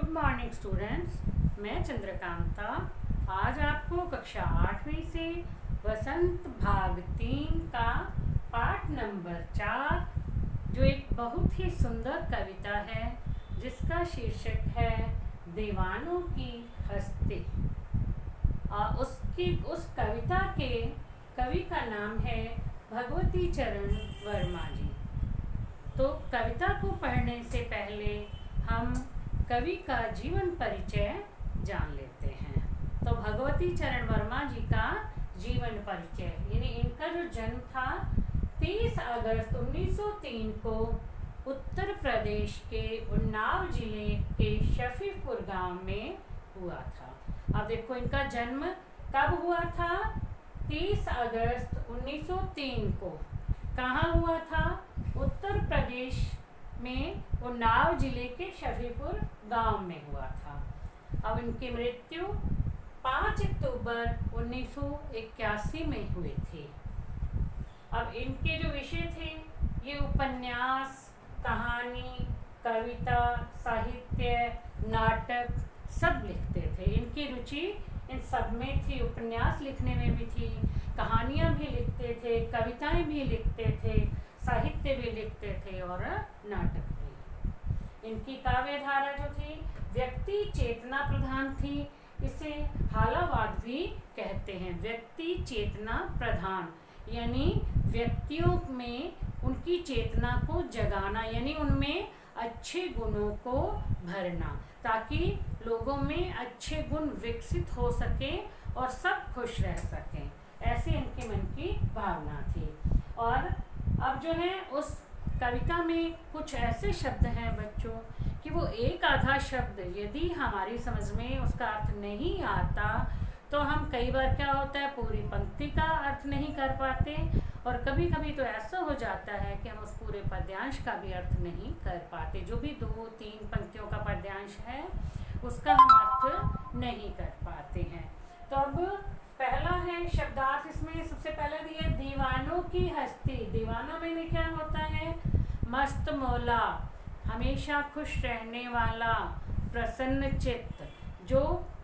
Good morning students, मैं चंद्रकांता आज आपको कक्षा 8वीं से वसंत भाग 3 का पाठ नंबर 4 जो एक बहुत ही सुंदर कविता है जिसका शीर्षक है दीवानों की हस्ती। उस कविता के कवि का नाम है भगवती चरण वर्मा जी। तो कविता को पढ़ने से पहले हम कवि का जीवन परिचय जान लेते हैं। तो भगवती चरण वर्मा जी का जीवन परिचय यानी इनका जो जन्म था 30 अगस्त 1903 को उत्तर प्रदेश के उन्नाव जिले के शफीपुर गांव में हुआ था। अब देखो इनका जन्म कब हुआ था? 30 अगस्त 1903 को। कहाँ हुआ था? उत्तर प्रदेश में उन्नाव जिले के शफीपुर गांव में हुआ था। अब इनकी मृत्यु 5 अक्टूबर 1981 में हुई थी। अब इनके जो विषय थे ये उपन्यास, कहानी, कविता, साहित्य, नाटक सब लिखते थे। इनकी रुचि इन सब में थी। उपन्यास लिखने में भी थी, कहानियाँ भी लिखते थे, कविताएं भी लिखते थे, साहित्य भी लिखते थे और नाटक भी। इनकी काव्य धारा जो थी व्यक्ति चेतना प्रधान थी। इसे हालावाद भी कहते हैं। व्यक्ति चेतना प्रधान यानी व्यक्तियों में उनकी चेतना को जगाना यानी उनमें अच्छे गुणों को भरना ताकि लोगों में अच्छे गुण विकसित हो सके और सब खुश रह सकें। ऐसी इनके मन की भावना थी। और अब जो है उस कविता में कुछ ऐसे शब्द हैं बच्चों कि वो एक आधा शब्द यदि हमारी समझ में उसका अर्थ नहीं आता तो हम कई बार क्या होता है पूरी पंक्ति का अर्थ नहीं कर पाते और कभी कभी तो ऐसा हो जाता है कि हम उस पूरे पद्यांश का भी अर्थ नहीं कर पाते। जो भी 2-3 पंक्तियों का पद्यांश है उसका हम अर्थ नहीं कर पाते हैं। तो अब पहला है शब्दार्थ। इसमें सबसे पहले दिए दीवानों की हस्ती। दीवाना में क्या होता है? मस्त मौला, हमेशा खुश रहने वाला, प्रसन्न चित्त, जो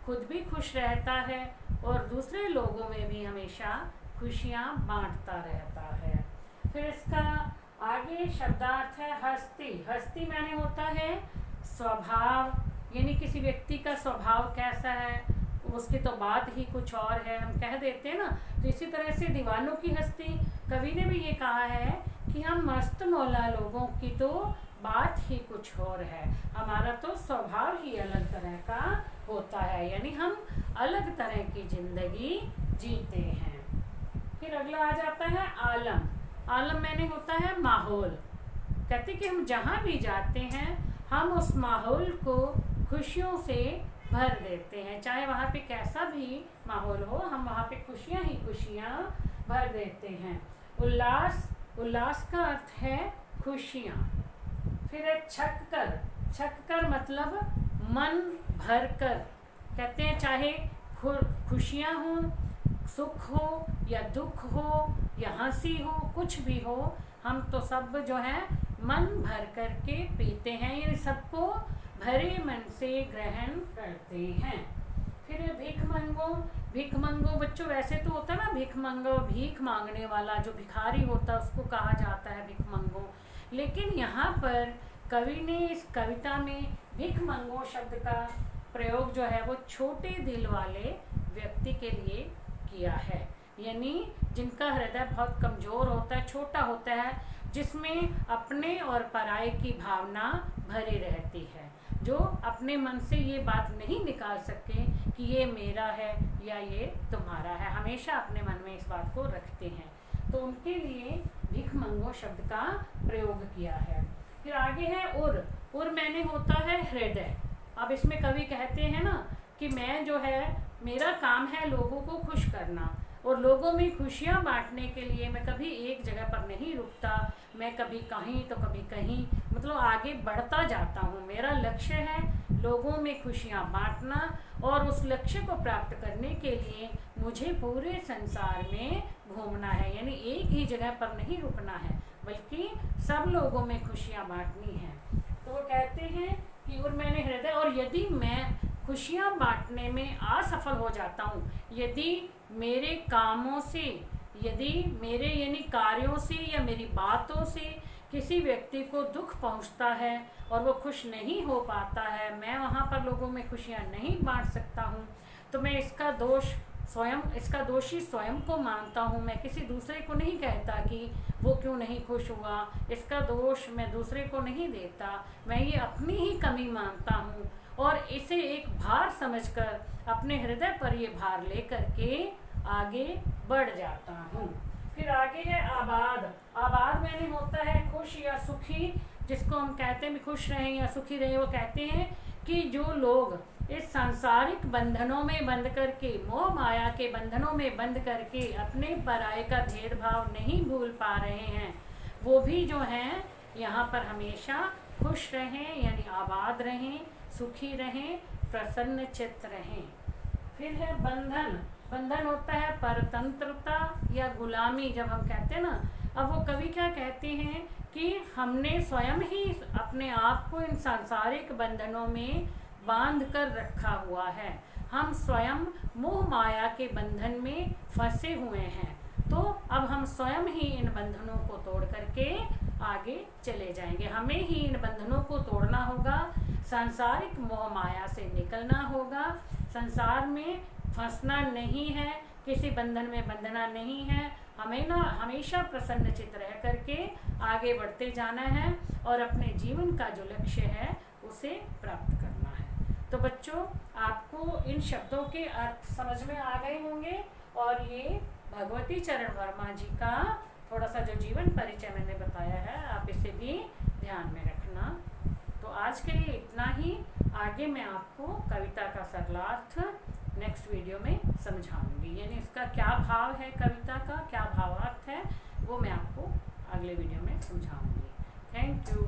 खुद भी खुश रहता है और दूसरे लोगों में भी हमेशा खुशियाँ बांटता रहता है। फिर इसका आगे शब्दार्थ है हस्ती। हस्ती माने होता है स्वभाव यानी किसी व्यक्ति का स्वभाव कैसा है, उसकी तो बात ही कुछ और है, हम कह देते हैं ना। तो इसी तरह से दीवानों की हस्ती, कवि ने भी ये कहा है कि हम मस्त मौला लोगों की तो बात ही कुछ और है, हमारा तो स्वभाव ही अलग तरह का होता है यानी हम अलग तरह की जिंदगी जीते हैं। फिर अगला आ जाता है आलम। आलम मैंने होता है माहौल। कहते कि हम जहाँ भी जाते हैं हम उस माहौल को खुशियों से भर देते हैं। चाहे वहाँ पे कैसा भी माहौल हो हम वहाँ पे खुशियाँ ही खुशियाँ भर देते हैं। उल्लास, उल्लास का अर्थ है खुशियाँ। फिर है छक्कर। छक्कर मतलब मन भर कर। कहते हैं चाहे खुशियाँ हो, सुख हो या दुख हो या हंसी हो, कुछ भी हो, हम तो सब जो है मन भर कर के पीते हैं यानी सबको भरे मन से ग्रहण करते हैं। फिर भीख मंगो। भीख मंगो बच्चों वैसे तो होता है ना भीख मंगो, भीख मांगने वाला जो भिखारी होता है उसको कहा जाता है भीख मंगो। लेकिन यहाँ पर कवि ने इस कविता में भीख मंगो शब्द का प्रयोग जो है वो छोटे दिल वाले व्यक्ति के लिए किया है यानी जिनका हृदय बहुत कमजोर होता है, छोटा होता है, जिसमें अपने और पराये की भावना भरी रहती है, जो अपने मन से ये बात नहीं निकाल सके कि ये मेरा है या ये तुम्हारा है, हमेशा अपने मन में इस बात को रखते हैं। तो उनके लिए भीख मंगो शब्द का प्रयोग किया है। फिर आगे है उर। उर मैंने होता है हृदय। अब इसमें कवि कहते हैं ना कि मैं जो है मेरा काम है लोगों को खुश करना और लोगों में खुशियाँ बांटने के लिए मैं कभी एक जगह पर नहीं रुकता, मैं कभी कहीं तो कभी कहीं, मतलब आगे बढ़ता जाता हूँ। मेरा लक्ष्य है लोगों में खुशियाँ बांटना और उस लक्ष्य को प्राप्त करने के लिए मुझे पूरे संसार में घूमना है यानी एक ही जगह पर नहीं रुकना है बल्कि सब लोगों में खुशियाँ बांटनी है। तो वो कहते हैं कि और मैंने हृदय, और यदि मैं खुशियाँ बांटने में असफल हो जाता हूँ, यदि मेरे कामों से, यदि मेरे यानी कार्यों से या मेरी बातों से किसी व्यक्ति को दुख पहुंचता है और वो खुश नहीं हो पाता है, मैं वहाँ पर लोगों में खुशियाँ नहीं बांट सकता हूँ, तो मैं इसका दोषी स्वयं को मानता हूँ। मैं किसी दूसरे को नहीं कहता कि वो क्यों नहीं खुश हुआ, इसका दोष मैं दूसरे को नहीं देता, मैं ये अपनी ही कमी मानता हूँ और इसे एक भार समझकर अपने हृदय पर ये भार लेकर के आगे बढ़ जाता हूँ। फिर आगे है आबाद। आबाद मैंने होता है खुश या सुखी, जिसको हम कहते हैं भी खुश रहें या सुखी रहें। वो कहते हैं कि जो लोग इस सांसारिक बंधनों में बंध करके, मोह माया के बंधनों में बंध करके अपने पराये का भेदभाव नहीं भूल पा रहे हैं, वो भी जो हैं यहाँ पर हमेशा खुश रहें, यानी आबाद रहें, सुखी रहें, प्रसन्न चित्त रहें। फिर है बंधन। बंधन होता है परतंत्रता या गुलामी, जब हम कहते हैं ना। अब वो कवि क्या कहते हैं कि हमने स्वयं ही अपने आप को इन सांसारिक बंधनों में बांध कर रखा हुआ है, हम स्वयं मोह माया के बंधन में फंसे हुए हैं, तो अब हम स्वयं ही इन बंधनों को तोड़ करके आगे चले जाएंगे। हमें ही इन बंधनों को तोड़ना होगा, सांसारिक मोह माया से निकलना होगा, संसार में फंसना नहीं है, किसी बंधन में बंधना नहीं है, हमें ना हमेशा प्रसन्न चित्त रह करके आगे बढ़ते जाना है और अपने जीवन का जो लक्ष्य है उसे प्राप्त करना है। तो बच्चों, आपको इन शब्दों के अर्थ समझ में आ गए होंगे और ये भगवती चरण वर्मा जी का थोड़ा सा जो जीवन परिचय मैंने बताया है, आप इसे भी ध्यान में रखना। तो आज के लिए इतना ही। आगे मैं आपको कविता का सरलार्थ नेक्स्ट वीडियो में समझाऊंगी, यानी इसका क्या भाव है, कविता का क्या भावार्थ है, वो मैं आपको अगले वीडियो में समझाऊंगी। Thank you.